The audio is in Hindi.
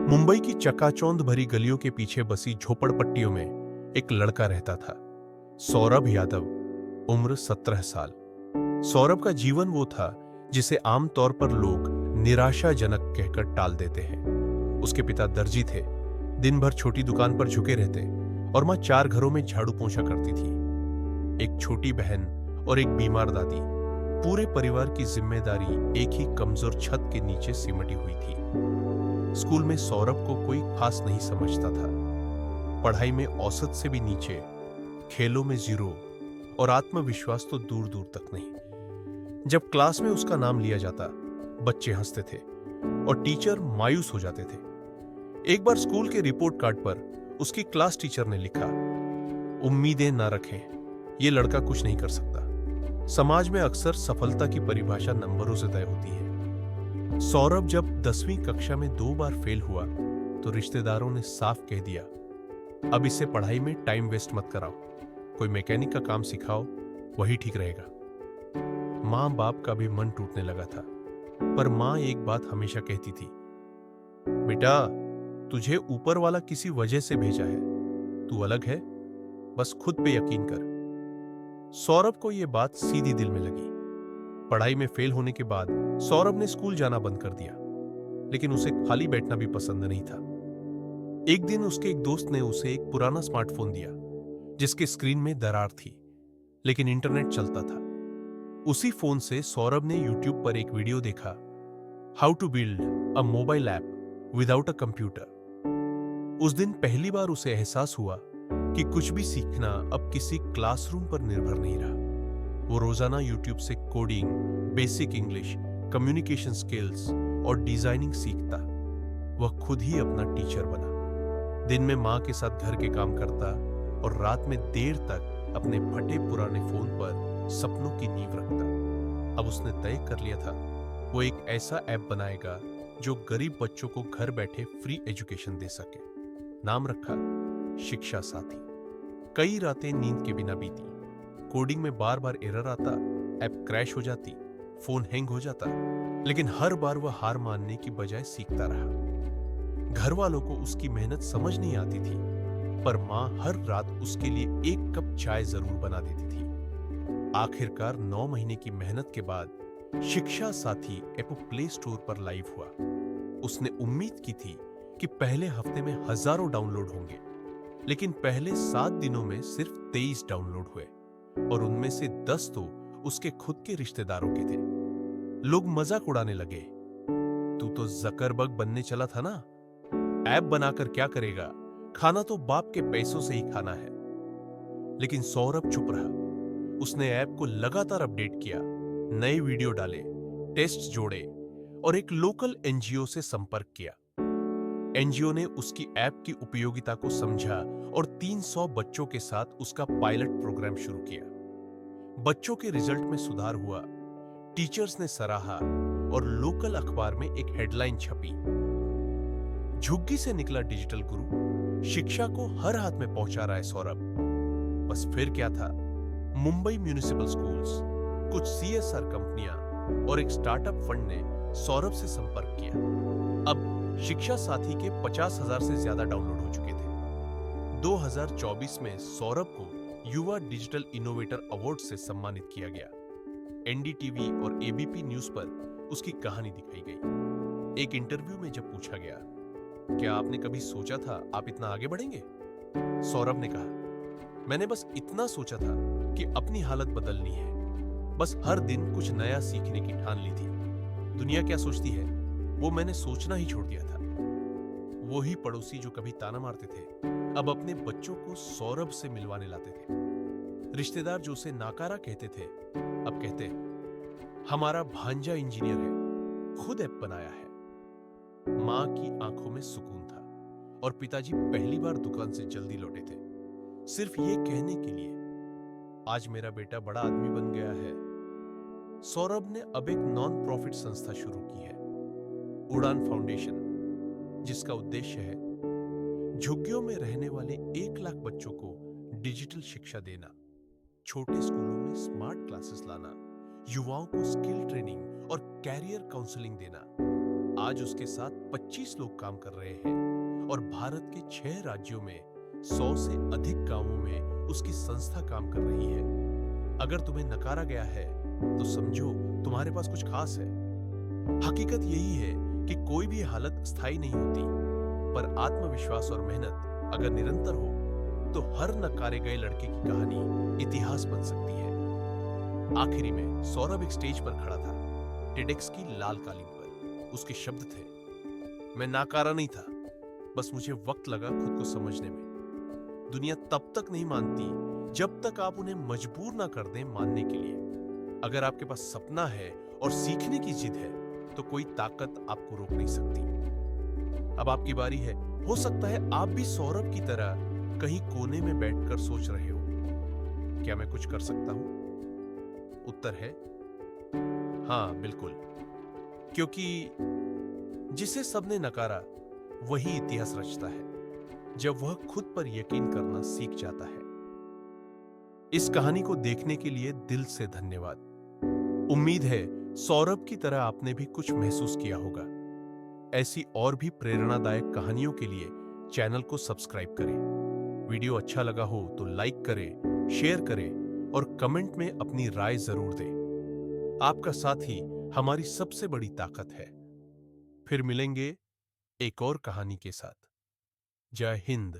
मुंबई की चकाचौंध भरी गलियों के पीछे बसी झोपड़पट्टियों में एक लड़का रहता था। सौरभ यादव। उम्र 17 साल। सौरभ का जीवन वो था जिसे आमतौर पर लोग निराशाजनक कहकर टाल देते हैं। उसके पिता दर्जी थे, दिन भर छोटी दुकान पर झुके रहते, और मां 4 घरों में झाड़ू पोंछा करती थी। एक छोटी बहन और एक बीमार दादी। पूरे परिवार की जिम्मेदारी एक ही कमजोर छत के नीचे सिमटी हुई थी। स्कूल में सौरभ को कोई खास नहीं समझता था। पढ़ाई में औसत से भी नीचे, खेलों में 0 और आत्मविश्वास तो दूर दूर तक नहीं। जब क्लास में उसका नाम लिया जाता, बच्चे हंसते थे और टीचर मायूस हो जाते थे। एक बार स्कूल के रिपोर्ट कार्ड पर उसकी क्लास टीचर ने लिखा, उम्मीदें ना रखें, यह लड़का कुछ नहीं कर सकता। समाज में अक्सर सफलता की परिभाषा नंबरों से तय होती है। सौरभ जब 10वीं कक्षा में 2 बार फेल हुआ तो रिश्तेदारों ने साफ कह दिया, अब इसे पढ़ाई में टाइम वेस्ट मत कराओ, कोई मैकेनिक का काम सिखाओ, वही ठीक रहेगा। मां बाप का भी मन टूटने लगा था, पर मां एक बात हमेशा कहती थी, बेटा तुझे ऊपर वाला किसी वजह से भेजा है, तू अलग है, बस खुद पे यकीन कर। सौरभ को यह बात सीधी दिल में लगी। पढ़ाई में फेल होने के बाद सौरभ ने स्कूल जाना बंद कर दिया, लेकिन उसे खाली बैठना भी पसंद नहीं था। एक दिन उसके एक दोस्त ने उसे एक पुराना स्मार्टफोन दिया, जिसके स्क्रीन में दरार थी, लेकिन इंटरनेट चलता था। उसी फोन से सौरभ ने यूट्यूब पर एक वीडियो देखा, how to build a mobile app without a computer. उस दिन पहली बार उसे एहसास हुआ कि कुछ भी सीखना अब किसी क्लासरूम पर निर्भर नहीं रहा। वो रोजाना यूट्यूब से coding, basic English, communication skills और डिजाइनिंग सीखता। वह खुद ही अपना टीचर बना। दिन में मां के साथ घर के काम करता और रात में देर तक अपने फटे पुराने फोन पर सपनों की नींव रखता। अब उसने तय कर लिया था, वो एक ऐसा ऐप बनाएगा जो गरीब बच्चों को घर बैठे फ्री एजुकेशन दे सके। नाम रखा शिक्षा साथी। कई रातें नींद के बिना बीती। कोडिंग में बार बार एरर आता, ऐप क्रैश हो जाती, फोन हैंग हो जाता, लेकिन हर बार वह हार मानने की बजाय सीखता रहा। घर वालों को उसकी मेहनत समझ नहीं आती थी, पर मां हर रात उसके लिए एक कप चाय जरूर बना देती थी। आखिरकार 9 महीने की मेहनत के बाद शिक्षा साथी ऐप प्ले स्टोर पर लाइव हुआ। उसने उम्मीद की थी कि पहले हफ्ते में हजारों डाउनलोड होंगे, लेकिन पहले 7 दिनों में सिर्फ 23 डाउनलोड हुए, और उनमें से 10 तो उसके खुद के रिश्तेदारों के थे। लोग मजाक उड़ाने लगे, तू तो जकरबर्ग बनने चला था ना, ऐप बनाकर क्या करेगा, खाना तो बाप के पैसों से ही खाना है। लेकिन सौरभ चुप रहा। उसने ऐप को लगातार अपडेट किया, नए वीडियो डाले, टेस्ट जोड़े और एक लोकल एनजीओ से संपर्क किया। एनजीओ ने उसकी ऐप की उपयोगिता को समझा और 300 बच्चों के साथ उसका पायलट प्रोग्राम शुरू किया। बच्चों के रिजल्ट में सुधार हुआ, टीचर्स ने सराहा और लोकल अखबार में एक हेडलाइन छपी, झुग्गी से निकला डिजिटल गुरु, शिक्षा को हर हाथ में पहुंचा रहा है सौरभ। बस फिर क्या था, मुंबई म्युनिसिपल स्कूल्स, कुछ सीएसआर कंपनियां और एक स्टार्टअप फंड ने सौरभ से संपर्क किया। अब शिक्षा साथी के 50,000 से ज्यादा डाउनलोड हो चुके थे। 2024 में सौरभ को युवा डिजिटल इनोवेटर अवार्ड से सम्मानित किया गया। एनडीटीवी और एबीपी न्यूज पर उसकी कहानी दिखाई गई। एक इंटरव्यू में जब पूछा गया, क्या आपने कभी सोचा था आप इतना आगे बढ़ेंगे? सौरभ ने कहा, मैंने बस इतना सोचा था कि अपनी हालत बदलनी है, बस हर दिन कुछ नया सीखने की ठान ली थी। दुनिया क्या सोचती है, वो मैंने सोचना ही छोड़ दिया था। वो ही पड़ोसी जो कभी ताना मारते थे, अब अपने बच्चों को सौरभ से मिलवाने लाते थे। रिश्तेदार जो उसे नाकारा कहते थे, अब कहते, हमारा भांजा इंजीनियर है, खुद ऐप बनाया है। मां की आंखों में सुकून था और पिताजी पहली बार दुकान से जल्दी लौटे थे, सिर्फ ये कहने के लिए, आज मेरा बेटा बड़ा आदमी बन गया है। सौरभ ने अब एक नॉन प्रॉफिट संस्था शुरू की है, उड़ान फाउंडेशन, जिसका उद्देश्य है झुग्गियों में रहने वाले 1 लाख बच्चों को डिजिटल शिक्षा देना, छोटे स्कूलों में स्मार्ट क्लासेस लाना, युवाओं को स्किल ट्रेनिंग और कैरियर काउंसलिंग देना। आज उसके साथ 25 लोग काम कर रहे हैं और भारत के 6 राज्यों में 100 से अधिक गांवों में उसकी संस्था काम कर रही है। अगर तुम्हें नकारा गया है तो समझो तुम्हारे पास कुछ खास है। हकीकत यही है कि कोई भी हालत स्थायी नहीं होती, पर आत्मविश्वास और मेहनत अगर निरंतर हो तो हर नकारे गए लड़के की कहानी इतिहास बन सकती है। आखिरी में सौरभ एक स्टेज पर खड़ा था, टेडेक्स की लाल कालीन पर। उसके शब्द थे, मैं नाकारा नहीं था, बस मुझे वक्त लगा खुद को समझने में। दुनिया तब तक नहीं मानती जब तक आप उन्हें मजबूर ना कर दें मानने के लिए। अगर आपके पास सपना है और सीखने की जिद है तो कोई ताकत आपको रोक नहीं सकती। अब आपकी बारी है। हो सकता है आप भी सौरभ की तरह कहीं कोने में बैठकर सोच रहे हो, क्या मैं कुछ कर सकता हूं? उत्तर है हां, बिल्कुल। क्योंकि जिसे सबने नकारा वही इतिहास रचता है, जब वह खुद पर यकीन करना सीख जाता है। इस कहानी को देखने के लिए दिल से धन्यवाद। उम्मीद है सौरभ की तरह आपने भी कुछ महसूस किया होगा। ऐसी और भी प्रेरणादायक कहानियों के लिए चैनल को सब्सक्राइब करें। वीडियो अच्छा लगा हो तो लाइक करें, शेयर करें और कमेंट में अपनी राय जरूर दें। आपका साथ ही हमारी सबसे बड़ी ताकत है। फिर मिलेंगे एक और कहानी के साथ। जय हिंद।